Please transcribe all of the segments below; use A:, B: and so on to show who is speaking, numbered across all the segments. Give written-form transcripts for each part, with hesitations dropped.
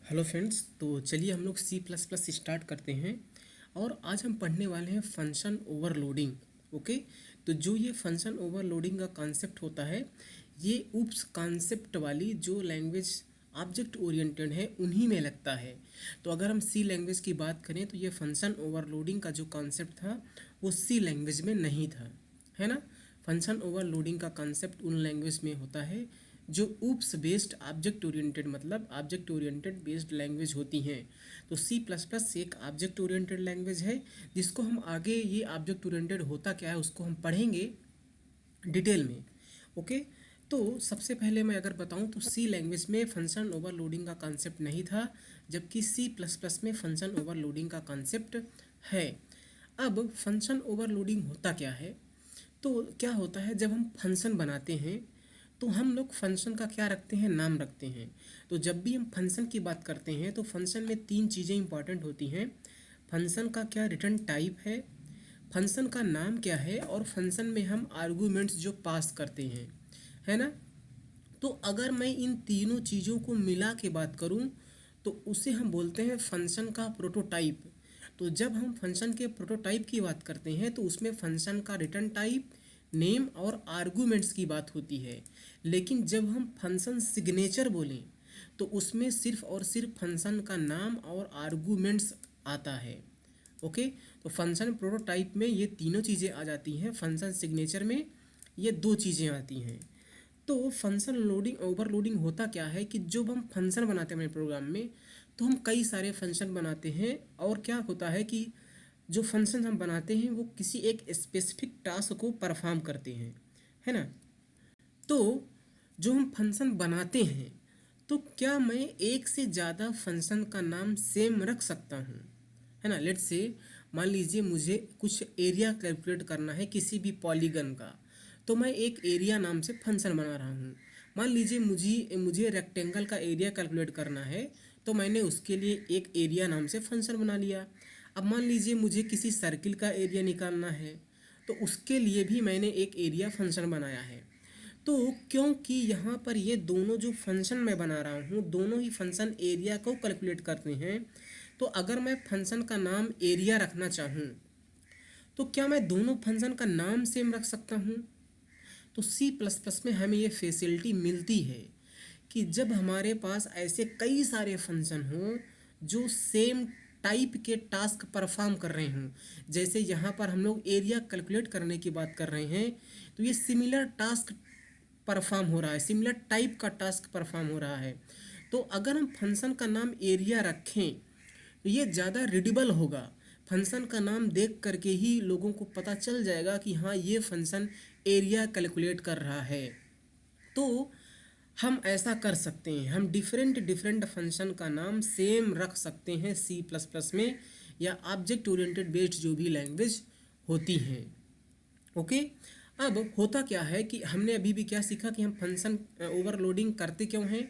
A: Hello friends, तो चलिए हम लोग सी प्लस प्लस स्टार्ट करते हैं। और आज हम पढ़ने वाले हैं फंक्शन ओवरलोडिंग। ओके, तो जो ये फंक्शन ओवरलोडिंग का कॉन्सेप्ट होता है, ये उप्स कॉन्सेप्ट वाली जो लैंग्वेज ऑब्जेक्ट ओरिएंटेड है उन्हीं में लगता है। तो अगर हम सी लैंग्वेज की बात करें तो ये फंक्शन ओवरलोडिंग का जो कॉन्सेप्ट था वो सी लैंग्वेज में नहीं था, है ना। फंक्शन ओवरलोडिंग का कॉन्सेप्ट उन लैंग्वेज में होता है जो ऊप्स बेस्ड ऑब्जेक्ट ओरिएंटेड, मतलब ऑब्जेक्ट ओरिएंटेड बेस्ड लैंग्वेज होती हैं। तो सी प्लस प्लस एक ऑब्जेक्ट ओरिएंटेड लैंग्वेज है जिसको हम आगे ये ऑब्जेक्ट ओरिएंटेड होता क्या है उसको हम पढ़ेंगे डिटेल में। ओके, तो सबसे पहले मैं अगर बताऊं तो सी लैंग्वेज में फंक्शन ओवरलोडिंग का कॉन्सेप्ट नहीं था, जबकि सी प्लस प्लस में फंक्शन ओवरलोडिंग का कॉन्सेप्ट है। अब फंक्शन ओवरलोडिंग होता क्या है? तो क्या होता है, जब हम फंक्शन बनाते हैं तो हम लोग फंक्शन का क्या रखते हैं, नाम रखते हैं। तो जब भी हम फंक्शन की बात करते हैं तो फंक्शन में तीन चीज़ें इंपॉर्टेंट होती हैं। फंक्शन का क्या रिटर्न टाइप है, फंक्शन का नाम क्या है, और फंक्शन में हम आर्गूमेंट्स जो पास करते हैं, है ना। तो अगर मैं इन तीनों चीज़ों को मिला के बात करूं तो उसे हम बोलते हैं फंक्शन का प्रोटोटाइप। तो जब हम फंक्शन के प्रोटोटाइप की बात करते हैं तो उसमें फंक्शन का रिटर्न टाइप, नेम और आर्गूमेंट्स की बात होती है। लेकिन जब हम फंक्शन सिग्नेचर बोलें तो उसमें सिर्फ और सिर्फ फंक्शन का नाम और आर्गूमेंट्स आता है। ओके, तो फंक्शन प्रोटोटाइप में ये तीनों चीज़ें आ जाती हैं, फंक्शन सिग्नेचर में ये दो चीज़ें आती हैं। तो फंक्शन लोडिंग ओवरलोडिंग होता क्या है कि जब हम फंक्शन बनाते हैं अपने प्रोग्राम में तो हम कई सारे फंक्शन बनाते हैं, और क्या होता है कि जो फंक्शन हम बनाते हैं वो किसी एक स्पेसिफिक टास्क को परफॉर्म करते हैं, है ना। तो जो हम फंक्शन बनाते हैं तो क्या मैं एक से ज़्यादा फंक्शन का नाम सेम रख सकता हूँ, है ना। लेट्स से मान लीजिए मुझे कुछ एरिया कैलकुलेट करना है किसी भी पॉलीगन का, तो मैं एक एरिया नाम से फंक्शन बना रहा हूँ। मान लीजिए मुझे मुझे रेक्टेंगल का एरिया कैलकुलेट करना है, तो मैंने उसके लिए एक एरिया नाम से फंक्शन बना लिया। अब मान लीजिए मुझे किसी सर्किल का एरिया निकालना है, तो उसके लिए भी मैंने एक एरिया फंक्शन बनाया है। तो क्योंकि यहाँ पर ये दोनों जो फंक्शन मैं बना रहा हूँ दोनों ही फंक्शन एरिया को कैलकुलेट करते हैं, तो अगर मैं फंक्शन का नाम एरिया रखना चाहूँ तो क्या मैं दोनों फंक्शन का नाम सेम रख सकता हूँ? तो सी प्लस प्लस में हमें ये फैसिलिटी मिलती है कि जब हमारे पास ऐसे कई सारे फंक्शन हों जो सेम टाइप के टास्क परफॉर्म कर रहे हों, जैसे यहाँ पर हम लोग एरिया कैलकुलेट करने की बात कर रहे हैं, तो ये सिमिलर टास्क परफॉर्म हो रहा है, सिमिलर टाइप का टास्क परफॉर्म हो रहा है। तो अगर हम फंक्शन का नाम एरिया रखें तो ये ज़्यादा रीडेबल होगा। फंक्शन का नाम देख करके ही लोगों को पता चल जाएगा कि हाँ ये फंक्शन एरिया कैलकुलेट कर रहा है। तो हम ऐसा कर सकते हैं, हम डिफरेंट डिफरेंट फंक्शन का नाम सेम रख सकते हैं सी प्लस प्लस में या ऑब्जेक्ट ओरिएंटेड बेस्ड जो भी लैंग्वेज होती हैं। ओके, अब होता क्या है कि हमने अभी भी क्या सीखा कि हम फंक्शन ओवरलोडिंग करते क्यों हैं,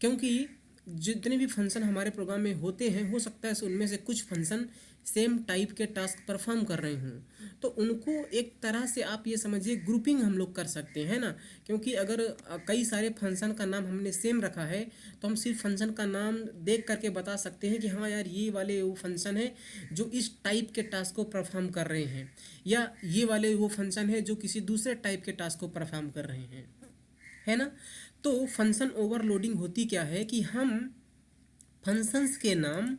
A: क्योंकि जितने भी फंक्शन हमारे प्रोग्राम में होते हैं हो सकता है उनमें से कुछ फंक्शन सेम टाइप के टास्क परफॉर्म कर रहे हों, तो उनको एक तरह से आप ये समझिए ग्रुपिंग हम लोग कर सकते हैं ना। क्योंकि अगर कई सारे फंक्शन का नाम हमने सेम रखा है तो हम सिर्फ फंक्शन का नाम देख करके बता सकते हैं कि हाँ यार ये वाले वो फंक्शन है जो इस टाइप के टास्क को परफॉर्म कर रहे हैं, या ये वाले वो फंक्शन है जो किसी दूसरे टाइप के टास्क को परफॉर्म कर रहे हैं, है ना। तो फंक्शन ओवरलोडिंग होती क्या है कि हम फंक्शंस के नाम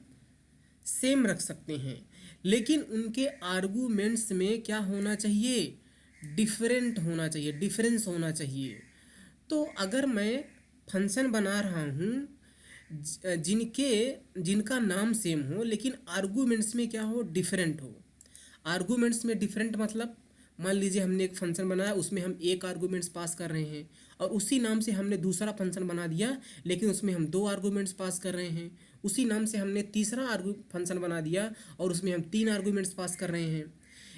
A: सेम रख सकते हैं लेकिन उनके आर्गूमेंट्स में क्या होना चाहिए, डिफरेंट होना चाहिए, डिफरेंस होना चाहिए। तो अगर मैं फंक्शन बना रहा हूँ जिनके जिनका नाम सेम हो लेकिन आर्गूमेंट्स में क्या हो, डिफरेंट हो। आर्गूमेंट्स में डिफरेंट मतलब मान लीजिए हमने एक फंक्शन बनाया उसमें हम एक आर्गूमेंट्स पास कर रहे हैं, और उसी नाम से हमने दूसरा फंक्शन बना दिया लेकिन उसमें हम दो आर्गूमेंट्स पास कर रहे हैं। उसी नाम से हमने तीसरा फंक्शन बना दिया और उसमें हम तीन आर्गूमेंट्स पास कर रहे हैं।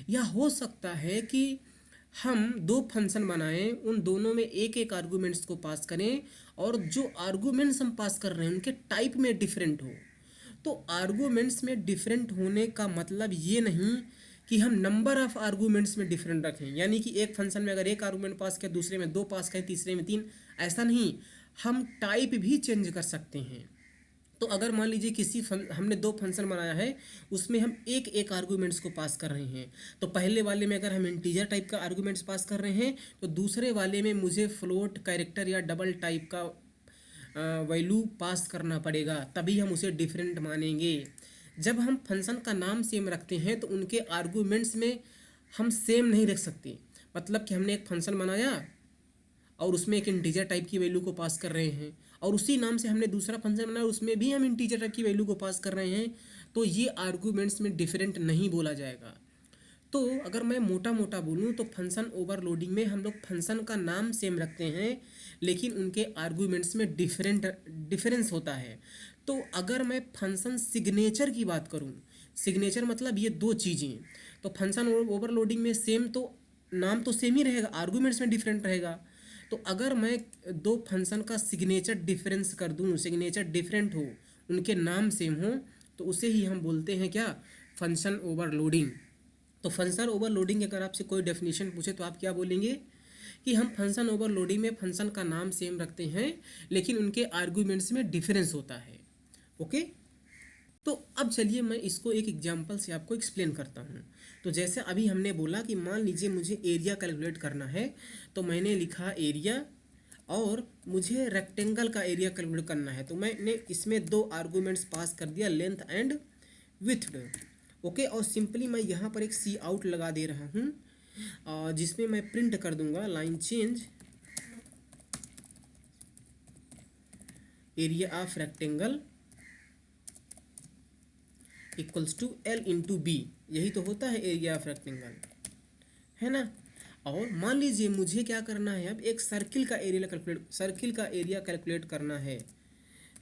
A: या हो सकता है कि हम दो फंक्शन बनाएं, उन दोनों में एक एक आर्गूमेंट्स को पास करें, और जो आर्गूमेंट्स हम पास कर रहे हैं उनके टाइप में डिफरेंट हो। तो आर्गूमेंट्स में डिफरेंट होने का मतलब ये नहीं कि हम नंबर ऑफ आर्गूमेंट्स में डिफरेंट रखें, यानी कि एक फंक्शन में अगर एक आर्गूमेंट पास किया दूसरे में दो पास करें तीसरे में तीन, ऐसा नहीं। हम टाइप भी चेंज कर सकते हैं। तो अगर मान लीजिए हमने दो फंक्शन बनाया है, उसमें हम एक एक आर्गूमेंट्स को पास कर रहे हैं। तो पहले वाले में अगर हम इंटीजर टाइप का आर्गूमेंट्स पास कर रहे हैं, तो दूसरे वाले में मुझे फ्लोट कैरेक्टर या डबल टाइप का वैल्यू पास करना पड़ेगा, तभी हम उसे डिफरेंट मानेंगे। जब हम फंक्शन का नाम सेम रखते हैं तो उनके आर्गूमेंट्स में हम सेम नहीं रख सकते। मतलब कि हमने एक फंक्शन बनाया और उसमें एक इंटीजर टाइप की वैल्यू को पास कर रहे हैं, और उसी नाम से हमने दूसरा फंक्शन बनाया, उसमें भी हम इंटीजर टाइप की वैल्यू को पास कर रहे हैं, तो ये आर्गूमेंट्स में डिफरेंट नहीं बोला जाएगा। तो अगर मैं मोटा मोटा बोलूँ तो फंक्शन ओवरलोडिंग में हम लोग फंक्शन का नाम सेम रखते हैं, लेकिन उनके आर्गूमेंट्स में डिफरेंस होता है। तो अगर मैं फंक्शन सिग्नेचर की बात करूँ, सिग्नेचर मतलब ये दो चीज़ें, तो फंक्शन ओवरलोडिंग में सेम तो नाम तो सेम ही रहेगा, आर्गूमेंट्स में डिफरेंट रहेगा। तो अगर मैं दो फंक्शन का सिग्नेचर डिफरेंस कर दूँ, सिग्नेचर डिफरेंट हो, उनके नाम सेम हो, तो उसे ही हम बोलते हैं क्या, फंक्शन ओवरलोडिंग। तो फंक्शन ओवरलोडिंग की अगर आपसे कोई डेफिनेशन पूछे तो आप क्या बोलेंगे कि हम फंक्शन ओवरलोडिंग में फंक्शन का नाम सेम रखते हैं, लेकिन उनके आर्गूमेंट्स में डिफरेंस होता है। ओके, तो अब चलिए मैं इसको एक एग्जांपल से आपको एक्सप्लेन करता हूँ। तो जैसे अभी हमने बोला कि मान लीजिए मुझे एरिया कैलकुलेट करना है, तो मैंने लिखा एरिया, और मुझे रेक्टेंगल का एरिया कैलकुलेट करना है, तो मैंने इसमें दो आर्गूमेंट्स पास कर दिया, लेंथ एंड विड्थ। ओके, और सिंपली मैं यहाँ पर एक सी आउट लगा दे रहा हूँ, जिसमें मैं प्रिंट कर दूंगा line change area of rectangle equals to L into B. यही तो होता है एरिया ऑफ रेक्टेंगल, है ना। और मान लीजिए मुझे क्या करना है, अब एक सर्किल का एरिया कैलकुलेट करना है,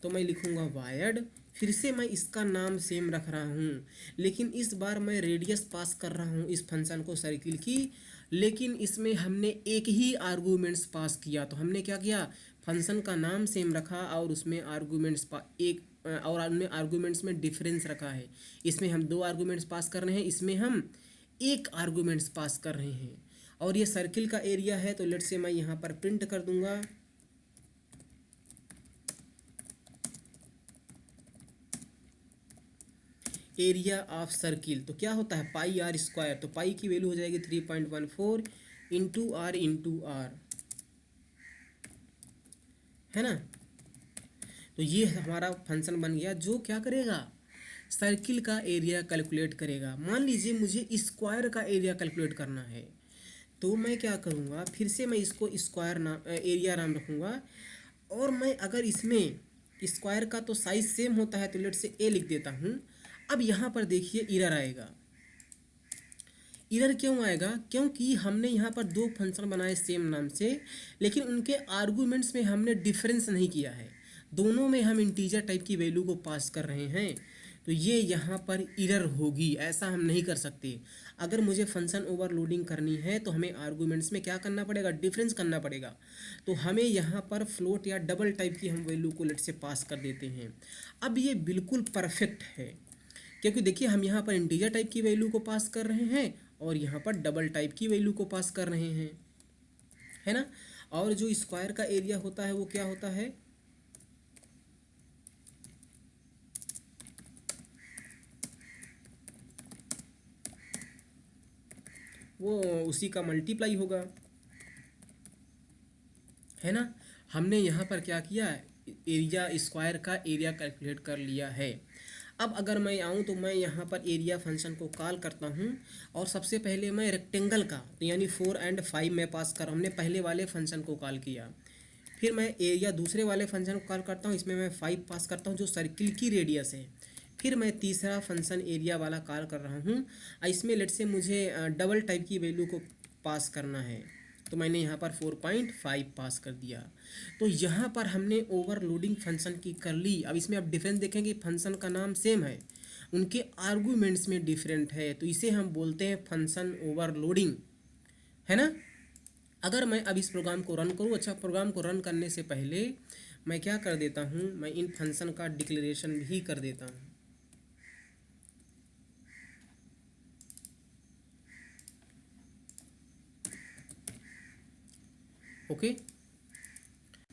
A: तो मैं लिखूंगा वायर्ड। फिर से मैं इसका नाम सेम रख रहा हूँ, लेकिन इस बार मैं रेडियस पास कर रहा हूँ इस फंक्शन को सर्किल की, लेकिन इसमें हमने एक ही आर्गूमेंट्स पास किया। तो हमने क्या किया, फंक्शन का नाम सेम रखा और उसमें और उनमें आर्गूमेंट्स में डिफरेंस रखा है। इसमें हम दो आर्गूमेंट्स पास कर रहे हैं, इसमें हम एक आर्गूमेंट्स पास कर रहे हैं, और ये सर्किल का एरिया है। तो लेट से मैं यहाँ पर प्रिंट कर दूंगा एरिया ऑफ सर्किल। तो क्या होता है, पाई आर स्क्वायर। तो पाई की वैल्यू हो जाएगी 3.14 इंटू आर, है ना। तो ये हमारा फंक्शन बन गया जो क्या करेगा, सर्किल का एरिया कैलकुलेट करेगा। मान लीजिए मुझे स्क्वायर का एरिया कैलकुलेट करना है, तो मैं क्या करूँगा, फिर से मैं इसको स्क्वायर नाम एरिया नाम रखूँगा, और मैं अगर इसमें स्क्वायर का तो साइज सेम होता है, तो लेट से ए लिख देता हूँ। अब यहाँ पर देखिए इरर आएगा। इरर क्यों आएगा, क्योंकि हमने यहाँ पर दो फंक्शन बनाए सेम नाम से, लेकिन उनके आर्गूमेंट्स में हमने डिफरेंस नहीं किया है, दोनों में हम इंटीजर टाइप की वैल्यू को पास कर रहे हैं। तो ये यहाँ पर इरर होगी, ऐसा हम नहीं कर सकते। अगर मुझे फंक्शन ओवरलोडिंग करनी है तो हमें आर्गूमेंट्स में क्या करना पड़ेगा, डिफरेंस करना पड़ेगा। तो हमें यहाँ पर फ्लोट या डबल टाइप की हम वैल्यू को लेट से पास कर देते हैं। अब ये बिल्कुल परफेक्ट है, क्योंकि देखिए हम यहाँ पर इंटीजर टाइप की वैल्यू को पास कर रहे हैं और यहाँ पर डबल टाइप की वैल्यू को पास कर रहे हैं, है ना। और जो स्क्वायर का एरिया होता है वो क्या होता है, वो उसी का मल्टीप्लाई होगा, है ना। हमने यहाँ पर क्या किया, एरिया स्क्वायर का एरिया कैलकुलेट कर लिया है। अब अगर मैं आऊँ तो मैं यहाँ पर एरिया फंक्शन को कॉल करता हूँ, और सबसे पहले मैं रेक्टेंगल का तो यानी 4 और 5 में पास कर, हमने पहले वाले फंक्शन को कॉल किया। फिर मैं एरिया दूसरे वाले फंक्शन को कॉल करता हूँ, इसमें मैं 5 पास करता हूँ जो सर्किल की रेडियस है। फिर मैं तीसरा फंक्शन एरिया वाला कॉल कर रहा हूँ, इसमें लेट से मुझे डबल टाइप की वैल्यू को पास करना है, तो मैंने यहाँ पर 4.5 पास कर दिया। तो यहाँ पर हमने ओवरलोडिंग फंक्शन की कर ली। अब इसमें आप डिफरेंस देखेंगे, फंक्शन का नाम सेम है, उनके आर्गूमेंट्स में डिफरेंट है, तो इसे हम बोलते हैं फंक्शन ओवरलोडिंग, है ना। अगर मैं अब इस प्रोग्राम को रन करूँ, अच्छा प्रोग्राम को रन करने से पहले मैं क्या कर देता हूँ, मैं इन फंक्शन का डिक्लेरेशन भी कर देता हूँ। ओके,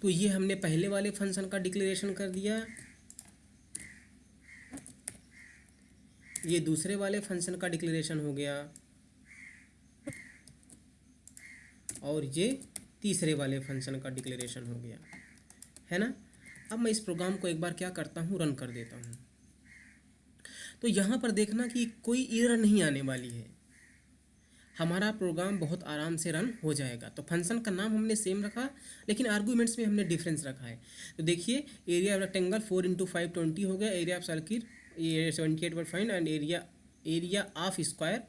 A: तो ये हमने पहले वाले फंक्शन का डिक्लेरेशन कर दिया, ये दूसरे वाले फंक्शन का डिक्लेरेशन हो गया, और ये तीसरे वाले फंक्शन का डिक्लेरेशन हो गया, है ना। अब मैं इस प्रोग्राम को एक बार क्या करता हूँ, रन कर देता हूँ। तो यहाँ पर देखना कि कोई एरर नहीं आने वाली है, हमारा प्रोग्राम बहुत आराम से रन हो जाएगा। तो फंक्शन का नाम हमने सेम रखा, लेकिन आर्गूमेंट्स में हमने डिफरेंस रखा है। तो देखिए, एरिया ऑफ रेक्टेंगल 4 × 5 20 हो गया, एरिया ऑफ सर्किल ये 78.5 एंड एरिया ऑफ स्क्वायर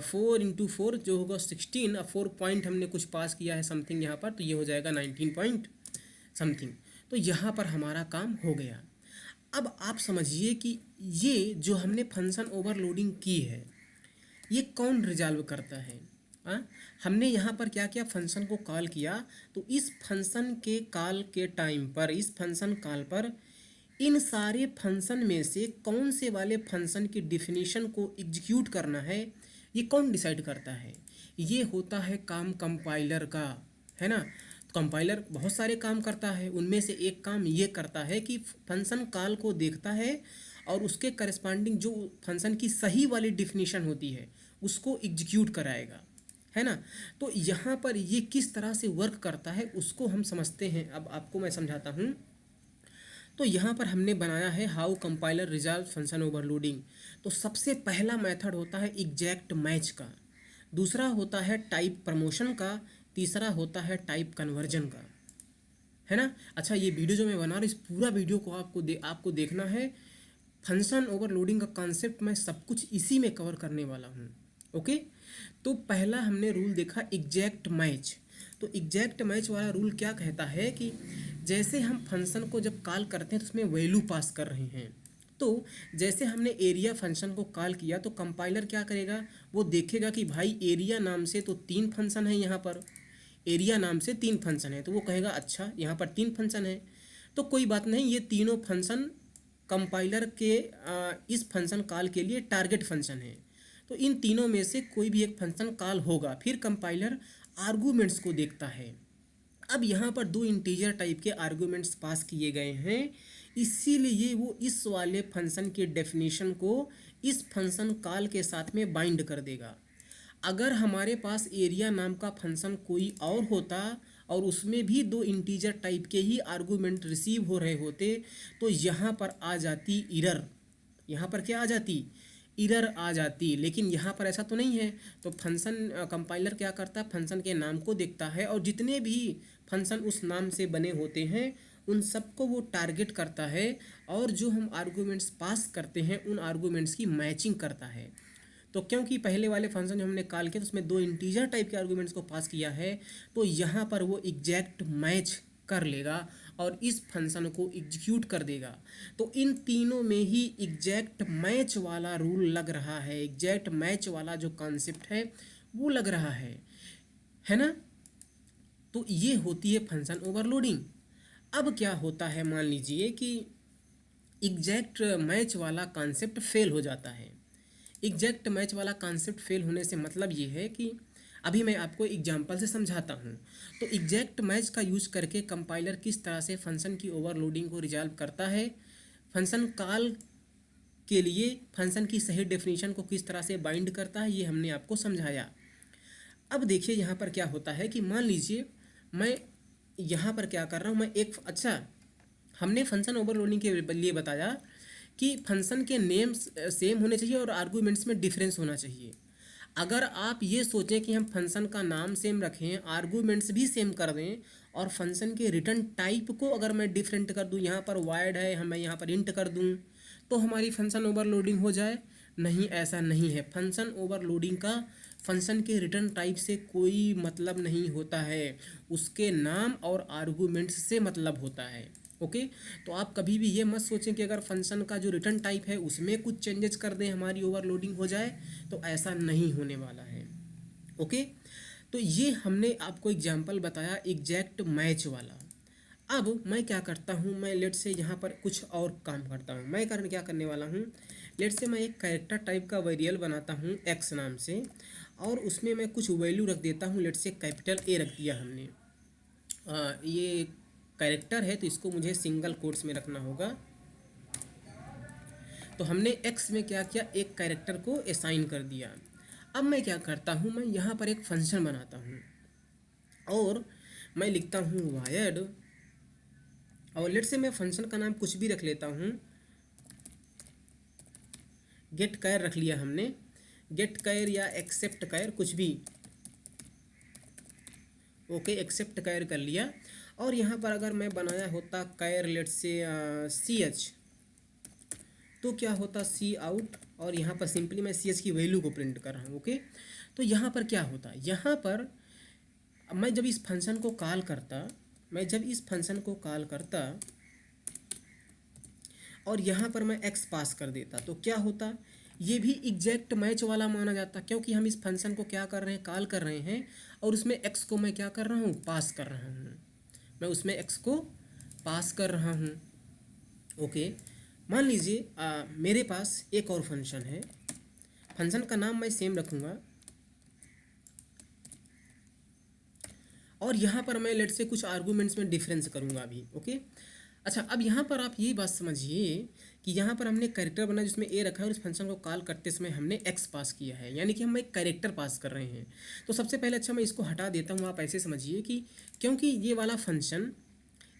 A: 4 × 4 जो होगा 16। अब 4 पॉइंट हमने कुछ पास किया है समथिंग यहाँ पर, तो ये हो जाएगा 19 पॉइंट समथिंग। तो यहाँ पर हमारा काम हो गया। अब आप समझिए कि ये जो हमने फंक्शन ओवरलोडिंग की है, ये कौन रिजॉल्व करता है। हमने यहाँ पर क्या किया, फंक्शन को कॉल किया। तो इस फंक्शन के कॉल के टाइम पर, इस फंक्शन कॉल पर इन सारे फंक्शन में से कौन से वाले फंक्शन की डिफिनीशन को एग्जीक्यूट करना है, ये कौन डिसाइड करता है। ये होता है काम कंपाइलर का, है ना। तो कंपाइलर बहुत सारे काम करता है, उनमें से एक काम ये करता है कि फंक्शन कॉल को देखता है और उसके करस्पॉन्डिंग जो फंक्शन की सही वाली डिफिनीशन होती है उसको एग्जीक्यूट कराएगा, है ना। तो यहाँ पर ये किस तरह से वर्क करता है उसको हम समझते हैं। अब आपको मैं समझाता हूँ। तो यहाँ पर हमने बनाया है how compiler resolve function overloading. तो सबसे पहला मेथड होता है एग्जैक्ट मैच का, दूसरा होता है टाइप प्रमोशन का, तीसरा होता है टाइप कन्वर्जन का, है ना। अच्छा, ये वीडियो जो मैं बना रहा हूँ, इस पूरा वीडियो को आपको देखना है। फंक्शन ओवरलोडिंग का कॉन्सेप्ट मैं सब कुछ इसी में कवर करने वाला हूँ, ओके। तो पहला हमने रूल देखा एग्जैक्ट मैच। तो एग्जैक्ट मैच वाला रूल क्या कहता है कि जैसे हम फंक्शन को जब कॉल करते हैं तो उसमें वैल्यू पास कर रहे हैं। तो जैसे हमने एरिया फंक्शन को कॉल किया तो कंपाइलर क्या करेगा, वो देखेगा कि भाई एरिया नाम से तो 3 फंक्शन है यहाँ पर, एरिया नाम से 3 फंक्शन है, तो वो कहेगा अच्छा यहाँ पर 3 फंक्शन है, तो कोई बात नहीं, ये तीनों फंक्शन कंपाइलर के इस फंक्शन कॉल के लिए टारगेट फंक्शन है। तो इन तीनों में से कोई भी एक फंक्शन कॉल होगा। फिर कंपाइलर आर्गूमेंट्स को देखता है। अब यहाँ पर 2 इंटीजर टाइप के आर्गूमेंट्स पास किए गए हैं, इसीलिए वो इस वाले फंक्शन के डेफिनेशन को इस फंक्शन कॉल के साथ में बाइंड कर देगा। अगर हमारे पास एरिया नाम का फंक्शन कोई और होता और उसमें भी 2 इंटीजर टाइप के ही आर्गूमेंट रिसीव हो रहे होते तो यहाँ पर आ जाती एरर। यहाँ पर क्या आ जाती, एरर आ जाती। लेकिन यहाँ पर ऐसा तो नहीं है। तो फंक्शन कंपाइलर क्या करता है, फंक्शन के नाम को देखता है और जितने भी फंक्शन उस नाम से बने होते हैं उन सबको वो टारगेट करता है, और जो हम आर्गूमेंट्स पास करते हैं उन आर्गूमेंट्स की मैचिंग करता है। तो क्योंकि पहले वाले फंक्शन जो हमने कॉल किया तो उसमें 2 इंटीजर टाइप के आर्गूमेंट्स को पास किया है, तो यहाँ पर वो एग्जैक्ट मैच कर लेगा और इस फंक्शन को एग्जीक्यूट कर देगा। तो इन तीनों में ही एग्जैक्ट मैच वाला रूल लग रहा है, एग्जैक्ट मैच वाला जो कॉन्सेप्ट है वो लग रहा है ना। तो ये होती है फंक्शन ओवरलोडिंग। अब क्या होता है, मान लीजिए कि एग्जैक्ट मैच वाला कॉन्सेप्ट फेल हो जाता है। एग्जैक्ट मैच वाला कॉन्सेप्ट फेल होने से मतलब ये है कि अभी मैं आपको एग्जांपल से समझाता हूँ। तो एग्जैक्ट मैच का यूज़ करके कंपाइलर किस तरह से फंक्शन की ओवरलोडिंग को रिजॉल्व करता है, फंक्शन कॉल के लिए फंक्शन की सही डेफिनेशन को किस तरह से बाइंड करता है, ये हमने आपको समझाया। अब देखिए यहाँ पर क्या होता है कि मान लीजिए मैं यहाँ पर क्या कर रहा हूँ, मैं एक अच्छा हमने फंक्शन ओवरलोडिंग के लिए बताया कि फंक्शन के नेम्स सेम होने चाहिए और आर्गूमेंट्स में डिफरेंस होना चाहिए। अगर आप ये सोचें कि हम फंक्शन का नाम सेम रखें, आर्गूमेंट्स भी सेम कर दें और फंक्शन के रिटर्न टाइप को अगर मैं डिफरेंट कर दूं, यहाँ पर वाइड है हम मैं यहाँ पर इंट कर दूं, तो हमारी फंक्शन ओवरलोडिंग हो जाए। नहीं, ऐसा नहीं है। फंक्शन ओवरलोडिंग का फंक्शन के रिटर्न टाइप से कोई मतलब नहीं होता है, उसके नाम और आर्गूमेंट्स से मतलब होता है, ओके। तो आप कभी भी ये मत सोचें कि अगर फंक्शन का जो रिटर्न टाइप है उसमें कुछ चेंजेस कर दें हमारी ओवरलोडिंग हो जाए, तो ऐसा नहीं होने वाला है, ओके। तो ये हमने आपको एग्जांपल बताया एग्जैक्ट मैच वाला। अब मैं क्या करता हूँ, मैं लेट से यहाँ पर कुछ और काम करता हूँ। मैं क्या करने वाला हूँ, लेट से मैं एक कैरेक्टर टाइप का वेरिएबल बनाता हूँ एक्स नाम से, और उसमें मैं कुछ वैल्यू रख देता हूँ। लेट से कैपिटल ए रख दिया हमने। ये कैरेक्टर है तो इसको मुझे सिंगल कोट्स में रखना होगा। तो हमने x में क्या किया, एक कैरेक्टर को असाइन कर दिया। अब मैं क्या करता हूँ, मैं यहाँ पर एक फंक्शन बनाता हूँ और मैं लिखता हूँ वायर्ड, और लेट से मैं फंक्शन का नाम कुछ भी रख लेता हूँ, गेट कैर रख लिया हमने, गेट कैर या एक्सेप्ट कैर कुछ भी, ओके एक्सेप्ट कैर कर लिया। और यहाँ पर अगर मैं बनाया होता कैर लेट से CH, तो क्या होता सी आउट, और यहाँ पर सिंपली मैं CH की वैल्यू को प्रिंट कर रहा हूँ, ओके। तो यहाँ पर क्या होता, यहाँ पर मैं जब इस फंक्शन को कॉल करता, मैं जब इस फंक्शन को कॉल करता और यहाँ पर मैं x पास कर देता, तो क्या होता, ये भी एग्जैक्ट मैच वाला माना जाता, क्योंकि हम इस फंक्शन को क्या कर रहे हैं, कॉल कर रहे हैं, और उसमें x को मैं क्या कर रहा हूँ, पास कर रहा हूँ, मैं उसमें x को पास कर रहा हूँ, ओके। मान लीजिए मेरे पास एक और फंक्शन है, फंक्शन का नाम मैं सेम रखूँगा, और यहाँ पर मैं लेट से कुछ आर्गूमेंट्स में डिफरेंस करूँगा अभी, ओके। अच्छा, अब यहाँ पर आप ये बात समझिए कि यहाँ पर हमने कैरेक्टर बना जिसमें ए रखा है, और इस फंक्शन को कॉल करते समय हमने x पास किया है, यानी कि हम एक कैरेक्टर पास कर रहे हैं। तो सबसे पहले अच्छा मैं इसको हटा देता हूँ, आप ऐसे समझिए कि क्योंकि ये वाला फंक्शन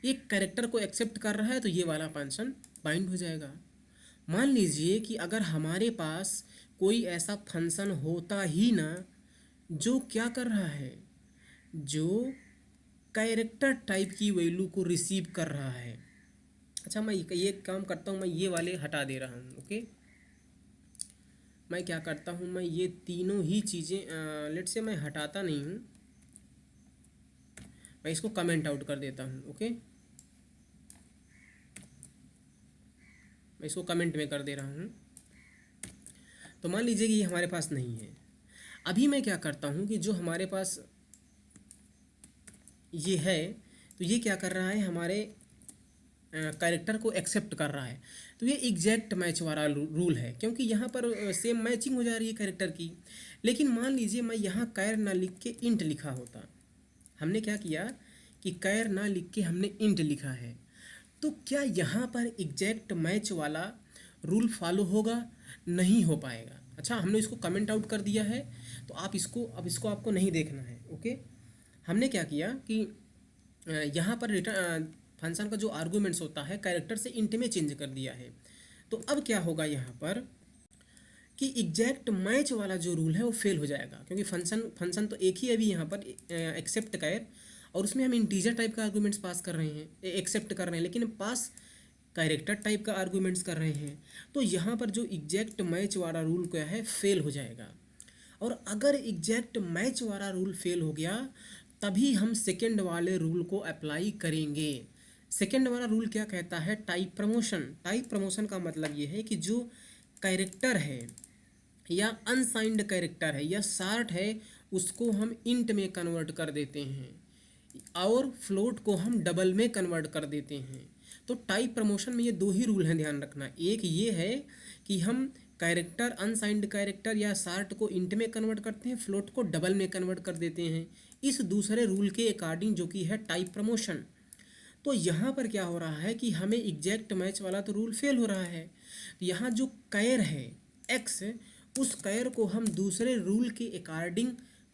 A: एक कैरेक्टर को एक्सेप्ट कर रहा है, तो ये वाला फंक्शन बाइंड हो जाएगा। मान लीजिए कि अगर हमारे पास कोई ऐसा फंक्शन होता ही ना जो क्या कर रहा है, जो कैरेक्टर टाइप की वैल्यू को रिसीव कर रहा है। अच्छा, मैं ये काम करता हूँ, मैं ये वाले हटा दे रहा हूँ, ओके। मैं क्या करता हूँ, मैं ये तीनों ही चीज़ें लेट से मैं हटाता नहीं हूँ, मैं इसको कमेंट आउट कर देता हूँ, ओके। मैं इसको कमेंट में कर दे रहा हूँ। तो मान लीजिए कि ये हमारे पास नहीं है। अभी मैं क्या करता हूँ कि जो हमारे पास ये है, तो ये क्या कर रहा है, हमारे कैरेक्टर को एक्सेप्ट कर रहा है। तो ये एग्जैक्ट मैच वाला रूल है, क्योंकि यहाँ पर सेम मैचिंग हो जा रही है कैरेक्टर की। लेकिन मान लीजिए मैं यहाँ कैर ना लिख के इंट लिखा होता, हमने क्या किया कि कैर ना लिख के हमने इंट लिखा है, तो क्या यहाँ पर एग्जैक्ट मैच वाला रूल फॉलो होगा, नहीं हो पाएगा। अच्छा, हमने इसको कमेंट आउट कर दिया है, तो आप इसको अब इसको आपको नहीं देखना है, ओके। हमने क्या किया कि यहाँ पर रिटर्न फंक्शन का जो आर्गूमेंट्स होता है कैरेक्टर से इंट में चेंज कर दिया है। तो अब क्या होगा यहाँ पर कि एग्जैक्ट मैच वाला जो रूल है वो फेल हो जाएगा, क्योंकि फंक्शन तो एक ही है अभी यहाँ पर एक्सेप्ट कैर, और उसमें हम इंटीजर टाइप का आर्गूमेंट्स पास कर रहे हैं, एक्सेप्ट कर रहे हैं, लेकिन पास कैरेक्टर टाइप का आर्गूमेंट्स कर रहे हैं। तो यहाँ पर जो एग्जैक्ट मैच वाला रूल क्या है, फेल हो जाएगा। और अगर एग्जैक्ट मैच वाला रूल फेल हो गया, तभी हम सेकेंड वाले रूल को अप्लाई करेंगे। सेकेंड वाला रूल क्या कहता है, टाइप प्रमोशन। टाइप प्रमोशन का मतलब ये है कि जो कैरेक्टर है या अनसाइंड कैरेक्टर है या शार्ट है, उसको हम इंट में कन्वर्ट कर देते हैं, और फ्लोट को हम डबल में कन्वर्ट कर देते हैं। तो टाइप प्रमोशन में ये दो ही रूल हैं, ध्यान रखना। एक ये है कि हम कैरेक्टर अनसाइंड कैरेक्टर या शार्ट को इंट में कन्वर्ट करते हैं, फ्लोट को डबल में कन्वर्ट कर देते हैं, इस दूसरे रूल के अकॉर्डिंग, जो कि है टाइप प्रमोशन। तो यहाँ पर क्या हो रहा है कि हमें एग्जैक्ट मैच वाला तो रूल फेल हो रहा है। तो यहाँ जो कैर है एक्स, उस कैर को हम दूसरे रूल के अकॉर्डिंग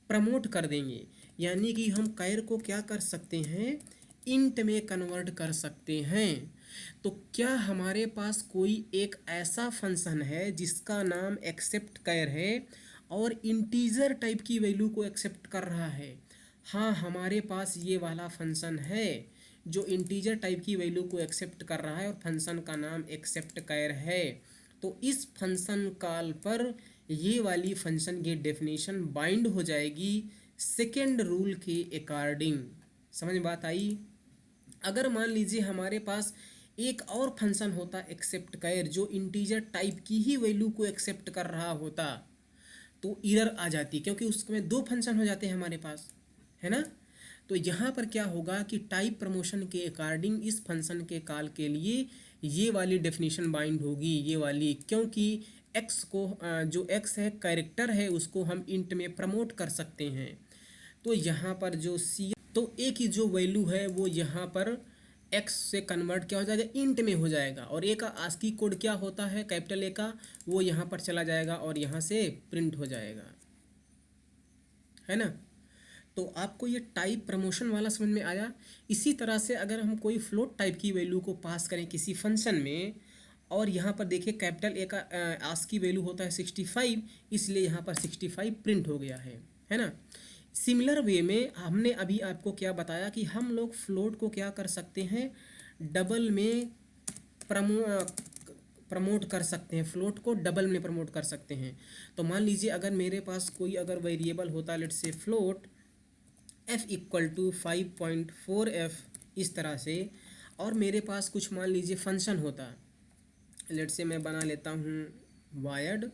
A: प्रमोट कर देंगे, यानी कि हम कैर को क्या कर सकते हैं, इंट में कन्वर्ट कर सकते हैं। तो क्या हमारे पास कोई एक ऐसा फंक्शन है जिसका नाम एक्सेप्ट कैर है और इंटीजर टाइप की वैल्यू को एक्सेप्ट कर रहा है? हाँ, हमारे पास ये वाला फंक्शन है जो इंटीजर टाइप की वैल्यू को एक्सेप्ट कर रहा है, और फंक्शन का नाम एक्सेप्ट कैर है। तो इस फंक्शन कॉल पर ये वाली फंक्शन की डेफिनेशन बाइंड हो जाएगी सेकेंड रूल के अकॉर्डिंग। समझ में बात आई? अगर मान लीजिए हमारे पास एक और फंक्शन होता एक्सेप्ट कैर, जो इंटीजर टाइप की ही वैल्यू को एक्सेप्ट कर रहा होता, तो एरर आ जाती, क्योंकि उसमें दो फंक्शन हो जाते हैं हमारे पास, है ना। तो यहाँ पर क्या होगा कि टाइप प्रमोशन के अकॉर्डिंग इस फंक्शन के कॉल के लिए ये वाली डेफिनेशन बाइंड होगी, ये वाली, क्योंकि एक्स को जो एक्स है कैरेक्टर है, उसको हम इंट में प्रमोट कर सकते हैं। तो यहाँ पर जो सी, तो ए की जो वैल्यू है वो यहाँ पर एक्स से कन्वर्ट क्या हो जाएगा, इंट में हो जाएगा, और ए का आस्की कोड क्या होता है, कैपिटल ए का, वो यहाँ पर चला जाएगा और यहाँ से प्रिंट हो जाएगा, है ना। तो आपको ये टाइप प्रमोशन वाला समझ में आया। इसी तरह से अगर हम कोई फ्लोट टाइप की वैल्यू को पास करें किसी फंक्शन में, और यहाँ पर देखिए कैपिटल ए का आस्क की वैल्यू होता है 65, इसलिए यहाँ पर 65 प्रिंट हो गया है ना। सिमिलर वे में हमने अभी आपको क्या बताया कि हम लोग फ्लोट को क्या कर सकते हैं, डबल में प्रमोट कर सकते हैं, फ्लोट को डबल में प्रमोट कर सकते हैं। तो मान लीजिए अगर मेरे पास कोई अगर वेरिएबल होता, let's say float f equal to 5.4f इस तरह से, और मेरे पास कुछ मान लीजिए फंक्शन होता, लेट से मैं बना लेता हूँ वायर्ड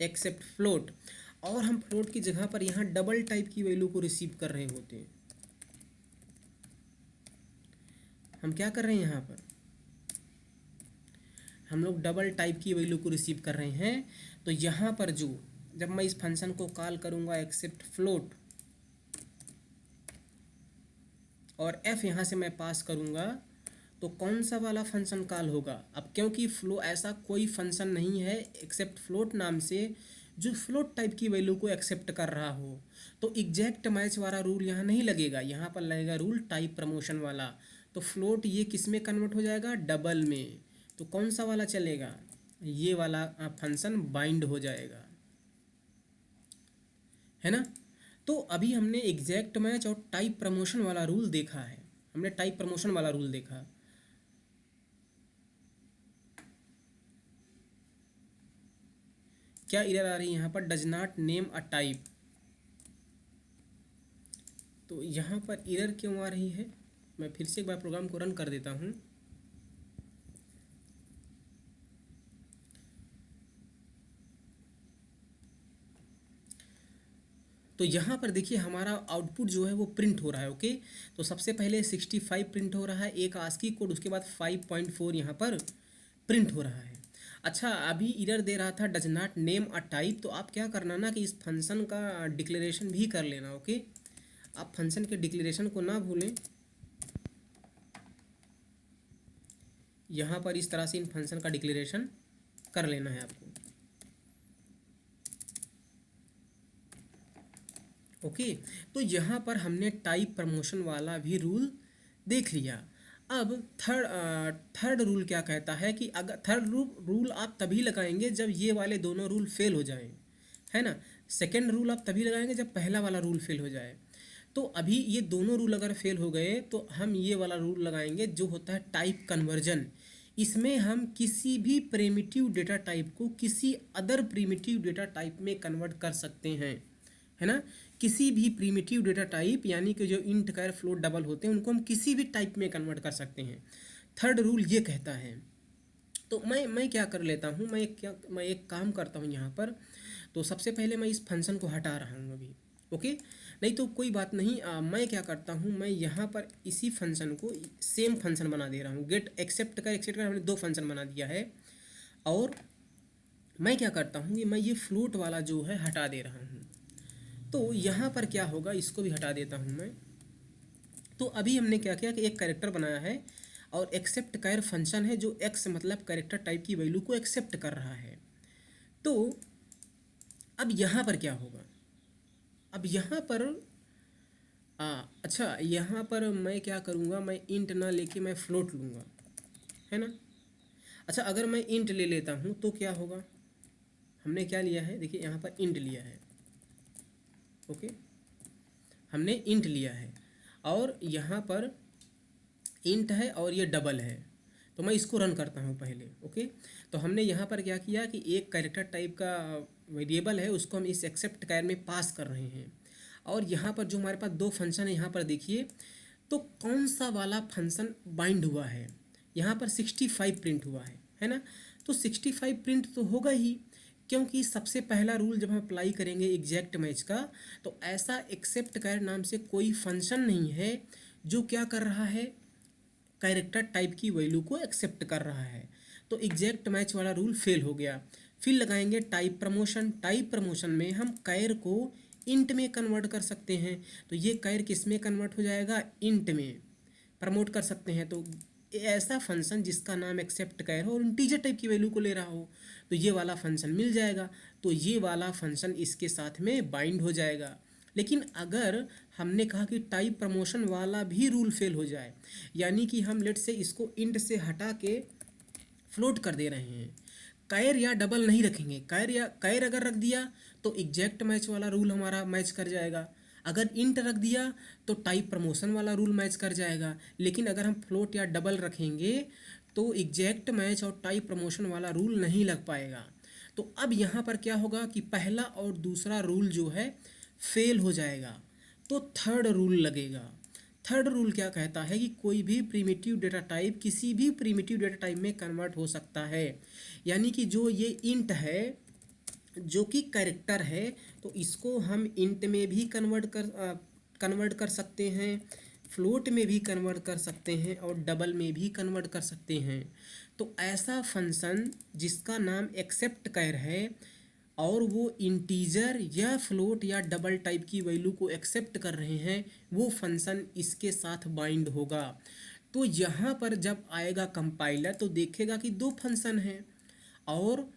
A: एक्सेप्ट फ्लोट, और हम फ्लोट की जगह पर यहाँ डबल टाइप की वैल्यू को रिसीव कर रहे होते हैं। हम क्या कर रहे हैं, यहाँ पर हम लोग डबल टाइप की वैल्यू को रिसीव कर रहे हैं। तो यहाँ पर जब मैं इस फंक्शन को कॉल करूँगा एक्सेप्ट फ्लोट, और f यहाँ से मैं पास करूँगा, तो कौन सा वाला फंक्शन कॉल होगा। अब क्योंकि फ्लो ऐसा कोई फंक्शन नहीं है एक्सेप्ट फ्लोट नाम से जो फ्लोट टाइप की वैल्यू को एक्सेप्ट कर रहा हो, तो एग्जैक्ट मैच वाला रूल यहाँ नहीं लगेगा, यहाँ पर लगेगा रूल टाइप प्रमोशन वाला। तो फ्लोट ये किस में कन्वर्ट हो जाएगा, डबल में। तो कौन सा वाला चलेगा, ये वाला फंक्शन बाइंड हो जाएगा, है ना। तो अभी हमने एग्जैक्ट मैच और टाइप प्रमोशन वाला रूल देखा है, हमने टाइप प्रमोशन वाला रूल देखा। क्या एरर आ रही है यहाँ पर, does not name a type. तो यहाँ पर एरर क्यों आ रही है, मैं फिर से एक बार प्रोग्राम को रन कर देता हूँ। तो यहाँ पर देखिए हमारा आउटपुट जो है वो प्रिंट हो रहा है, ओके। तो सबसे पहले 65 प्रिंट हो रहा है, एक आस्की कोड, उसके बाद 5.4 यहाँ पर प्रिंट हो रहा है। अच्छा, अभी एरर दे रहा था does not name a type, तो आप क्या करना ना कि इस फंक्शन का डिक्लेरेशन भी कर लेना, ओके। आप फंक्शन के डिक्लेरेशन को ना भूलें, यहाँ पर इस तरह से इन फंक्शन का डिक्लेरेशन कर लेना है आपको, ओके। तो यहाँ पर हमने टाइप प्रमोशन वाला भी रूल देख लिया। अब थर्ड रूल क्या कहता है कि अगर थर्ड रूल आप तभी लगाएंगे जब ये वाले दोनों रूल फेल हो जाएं, है ना। सेकंड रूल आप तभी लगाएंगे जब पहला वाला रूल फेल हो जाए। तो अभी ये दोनों रूल अगर फेल हो गए तो हम ये वाला रूल लगाएंगे जो होता है टाइप कन्वर्जन। इसमें हम किसी भी प्रिमिटिव डेटा टाइप को किसी अदर प्रिमिटिव डेटा टाइप में कन्वर्ट कर सकते हैं, है ना। किसी भी प्रीमिटिव डेटा टाइप, यानी कि जो इंट, कैर, फ्लोट, डबल होते हैं, उनको हम किसी भी टाइप में कन्वर्ट कर सकते हैं। थर्ड रूल ये कहता है। तो मैं क्या कर लेता हूँ, मैं एक काम करता हूँ यहाँ पर। तो सबसे पहले मैं इस फंक्शन को हटा रहा हूँ अभी, ओके। नहीं तो कोई बात नहीं, मैं क्या करता हूँ, मैं यहाँ पर इसी फंक्शन को सेम फंक्शन बना दे रहा हूँ। गेट एक्सेप्ट कर हमने दो फंक्शन बना दिया है, और मैं क्या करता हूँ कि मैं ये फ्लोट वाला जो है हटा दे रहा हूँ। तो यहाँ पर क्या होगा, इसको भी हटा देता हूँ मैं। तो अभी हमने क्या किया कि एक कैरेक्टर बनाया है, और एक्सेप्ट कैर फंक्शन है जो एक्स मतलब कैरेक्टर टाइप की वैल्यू को एक्सेप्ट कर रहा है। तो अब यहाँ पर क्या होगा, अब यहाँ पर अच्छा, यहाँ पर मैं क्या करूँगा, मैं इंट ना लेके मैं फ्लोट लूँगा, है ना। अच्छा, अगर मैं इंट ले लेता हूँ तो क्या होगा, हमने क्या लिया है, देखिए यहाँ पर इंट लिया है, ओके। हमने इंट लिया है और यहाँ पर इंट है और ये डबल है। तो मैं इसको रन करता हूँ पहले, ओके। तो हमने यहाँ पर क्या किया कि एक कैरेक्टर टाइप का वेरिएबल है, उसको हम इस एक्सेप्ट कैर में पास कर रहे हैं। और यहाँ पर जो हमारे पास दो फंक्शन है, यहाँ पर देखिए तो कौन सा वाला फंक्शन बाइंड हुआ है, यहाँ पर 65 प्रिंट हुआ है ना। तो 65 प्रिंट तो होगा ही, क्योंकि सबसे पहला रूल जब हम अप्लाई करेंगे एग्जैक्ट मैच का, तो ऐसा एक्सेप्ट कैर नाम से कोई फंक्शन नहीं है जो क्या कर रहा है, कैरेक्टर टाइप की वैल्यू को एक्सेप्ट कर रहा है। तो एग्जैक्ट मैच वाला रूल फेल हो गया। फिर लगाएंगे टाइप प्रमोशन। टाइप प्रमोशन में हम कैर को इंट में कन्वर्ट कर सकते हैं। तो ये कैर किस में कन्वर्ट हो जाएगा, इंट में प्रमोट कर सकते हैं। तो ऐसा फंक्शन जिसका नाम एक्सेप्ट कैर हो और इंटीजर टाइप की वैल्यू को ले रहा हो तो ये वाला फंक्शन मिल जाएगा। तो ये वाला फंक्शन इसके साथ में बाइंड हो जाएगा। लेकिन अगर हमने कहा कि टाइप प्रमोशन वाला भी रूल फेल हो जाए, यानी कि हम लेट से इसको इंट से हटा के फ्लोट कर दे रहे हैं, कैर या डबल नहीं रखेंगे, कैर अगर रख दिया तो एग्जैक्ट मैच वाला रूल हमारा मैच कर जाएगा, अगर इंट रख दिया तो टाइप प्रमोशन वाला रूल मैच कर जाएगा। लेकिन अगर हम फ्लोट या डबल रखेंगे तो एग्जैक्ट मैच और टाइप प्रमोशन वाला रूल नहीं लग पाएगा। तो अब यहाँ पर क्या होगा कि पहला और दूसरा रूल जो है फेल हो जाएगा, तो थर्ड रूल लगेगा। थर्ड रूल क्या कहता है कि कोई भी प्रीमिटिव डेटा टाइप किसी भी प्रीमिटिव डेटा टाइप में कन्वर्ट हो सकता है। यानी कि जो ये इंट है जो कि कैरेक्टर है, तो इसको हम इंट में भी कन्वर्ट कर सकते हैं, फ्लोट में भी कन्वर्ट कर सकते हैं और डबल में भी कन्वर्ट कर सकते हैं। तो ऐसा फंक्शन जिसका नाम एक्सेप्ट कैर है और वो इंटीजर या फ्लोट या डबल टाइप की वैल्यू को एक्सेप्ट कर रहे हैं, वो फंक्शन इसके साथ बाइंड होगा। तो यहाँ पर जब आएगा कंपाइलर तो देखेगा कि दो फंक्शन हैं और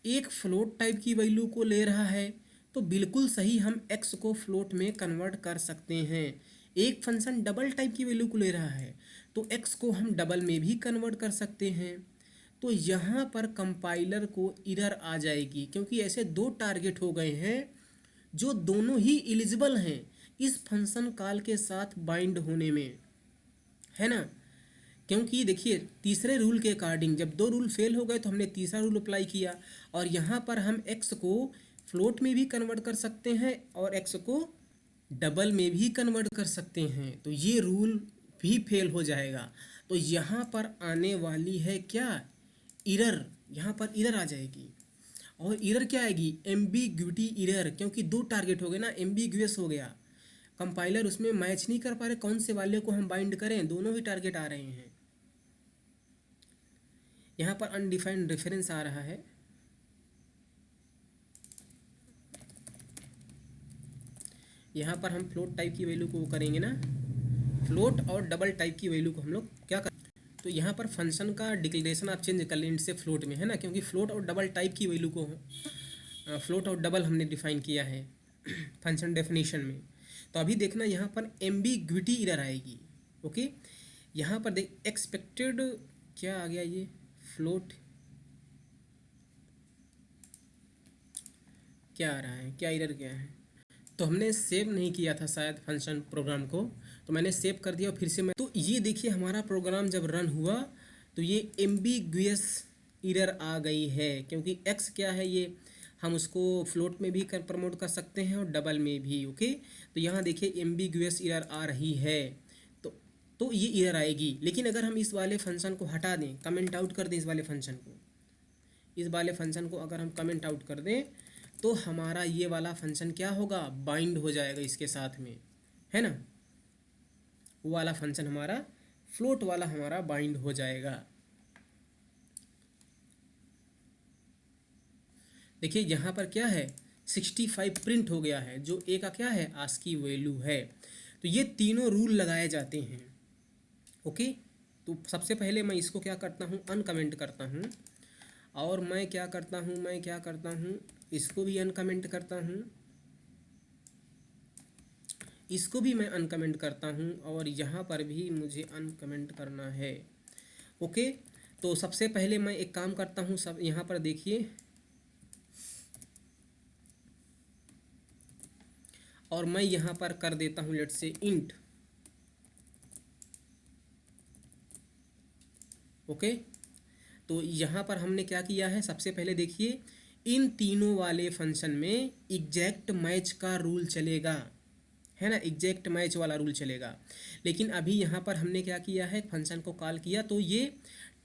A: एक फ्लोट टाइप की वैल्यू को ले रहा है, तो बिल्कुल सही हम x को फ्लोट में कन्वर्ट कर सकते हैं। एक फंक्शन डबल टाइप की वैल्यू को ले रहा है तो x को हम डबल में भी कन्वर्ट कर सकते हैं। तो यहाँ पर कंपाइलर को एरर आ जाएगी क्योंकि ऐसे दो टारगेट हो गए हैं जो दोनों ही एलिजिबल हैं इस फंक्शन कॉल के साथ बाइंड होने में, है ना। क्योंकि देखिए तीसरे रूल के अकॉर्डिंग जब दो रूल फेल हो गए तो हमने तीसरा रूल अप्लाई किया और यहाँ पर हम x को फ्लोट में भी कन्वर्ट कर सकते हैं और x को डबल में भी कन्वर्ट कर सकते हैं, तो ये रूल भी फेल हो जाएगा। तो यहाँ पर आने वाली है क्या, एरर। यहाँ पर एरर आ जाएगी और एरर क्या आएगी, एम्बिग्विटी एरर, क्योंकि दो टारगेट हो गए ना, एम्बिग्वियस हो गया, कंपाइलर उसमें मैच नहीं कर पा रहे कौन से वाले को हम बाइंड करें, दोनों ही टारगेट आ रहे हैं। यहाँ पर अनडिफाइंड रेफरेंस आ रहा है, यहाँ पर हम फ्लोट टाइप की वैल्यू को करेंगे ना, फ्लोट और डबल टाइप की वैल्यू को हम लोग क्या कर, तो यहाँ पर फंक्शन का डिक्लेरेशन आप चेंज कर लें इंट से फ्लोट में, है ना, क्योंकि फ्लोट और डबल टाइप की वैल्यू को फ्लोट और डबल हमने डिफाइन किया है फंक्शन डेफिनेशन में। तो अभी देखना यहाँ पर एम्बिग्विटी एरर आएगी। ओके, यहाँ पर देख एक्सपेक्टेड क्या आ गया, ये फ्लोट क्या आ रहा है, क्या एरर क्या है, तो हमने सेव नहीं किया था शायद फंक्शन प्रोग्राम को, तो मैंने सेव कर दिया और फिर से मैं, तो ये देखिए हमारा प्रोग्राम जब रन हुआ तो ये एम्बिग्वियस एरर आ गई है क्योंकि x क्या है, ये हम उसको फ्लोट में भी प्रमोट कर सकते हैं और डबल में भी। ओके, तो यहाँ देखिए एम्बिग्वियस एरर आ रही है, तो ये एरर आएगी। लेकिन अगर हम इस वाले फंक्शन को हटा दें, कमेंट आउट कर दें इस वाले फंक्शन को, इस वाले फंक्शन को अगर हम कमेंट आउट कर दें तो हमारा ये वाला फंक्शन क्या होगा, बाइंड हो जाएगा इसके साथ में, है ना, वो वाला फंक्शन हमारा फ्लोट वाला हमारा बाइंड हो जाएगा। देखिए यहाँ पर क्या है 65 प्रिंट हो गया है जो ए का क्या है आस्की वैल्यू है। तो ये तीनों रूल लगाए जाते हैं। ओके, तो सबसे पहले मैं इसको क्या करता हूँ, अनकमेंट करता हूँ और मैं क्या करता हूँ इसको भी अनकमेंट करता हूँ, इसको भी मैं अनकमेंट करता हूँ और यहाँ पर भी मुझे अनकमेंट करना है। ओके, तो सबसे पहले मैं एक काम करता हूँ, सब यहाँ पर देखिए, और मैं यहाँ पर कर देता हूँ लेट से इंट। ओके, तो यहाँ पर हमने क्या किया है, सबसे पहले देखिए इन तीनों वाले फंक्शन में एग्जैक्ट मैच का रूल चलेगा, है ना, एग्जैक्ट मैच वाला रूल चलेगा। लेकिन अभी यहाँ पर हमने क्या किया है, फंक्शन को कॉल किया तो ये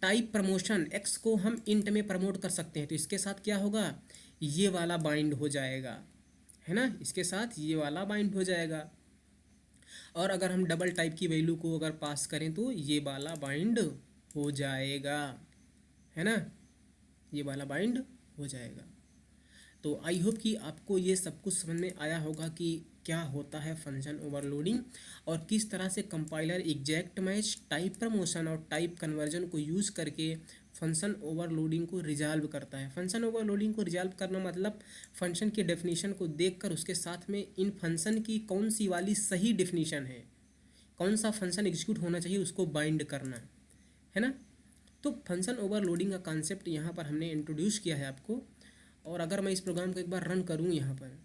A: टाइप प्रमोशन x को हम इंट में प्रमोट कर सकते हैं, तो इसके साथ क्या होगा, ये वाला बाइंड हो जाएगा, है ना, इसके साथ ये वाला बाइंड हो जाएगा। और अगर हम डबल टाइप की वैल्यू को अगर पास करें तो ये वाला बाइंड हो जाएगा, है ना, ये वाला बाइंड हो जाएगा। तो आई होप कि आपको ये सब कुछ समझ में आया होगा कि क्या होता है फंक्शन ओवरलोडिंग और किस तरह से compiler exact match, type promotion और टाइप कन्वर्जन को यूज़ करके फंक्शन ओवरलोडिंग को रिजॉल्व करता है। फंक्शन ओवरलोडिंग को रिजॉल्व करना मतलब फंक्शन की डेफिनेशन को देखकर उसके साथ में इन फंक्शन की कौन सी वाली सही डेफिनेशन है, कौन सा फंक्शन एग्जीक्यूट होना चाहिए, उसको बाइंड करना है ना। तो फंक्शन ओवरलोडिंग का कॉन्सेप्ट यहाँ पर हमने इंट्रोड्यूस किया है आपको। और अगर मैं इस प्रोग्राम को एक बार रन करूँ यहाँ पर,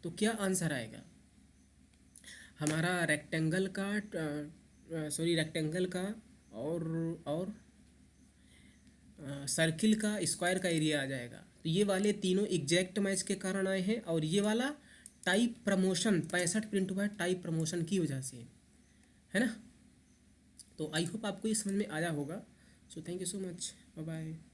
A: तो क्या आंसर आएगा हमारा रेक्टेंगल का और सर्किल का स्क्वायर का एरिया आ जाएगा। तो ये वाले तीनों एग्जैक्ट मैच के कारण आए हैं और ये वाला टाइप प्रमोशन 65 प्रिंट हुआ है टाइप प्रमोशन की वजह से, है ना। तो आई होप आपको ये समझ में आया होगा। So thank you so much, bye bye.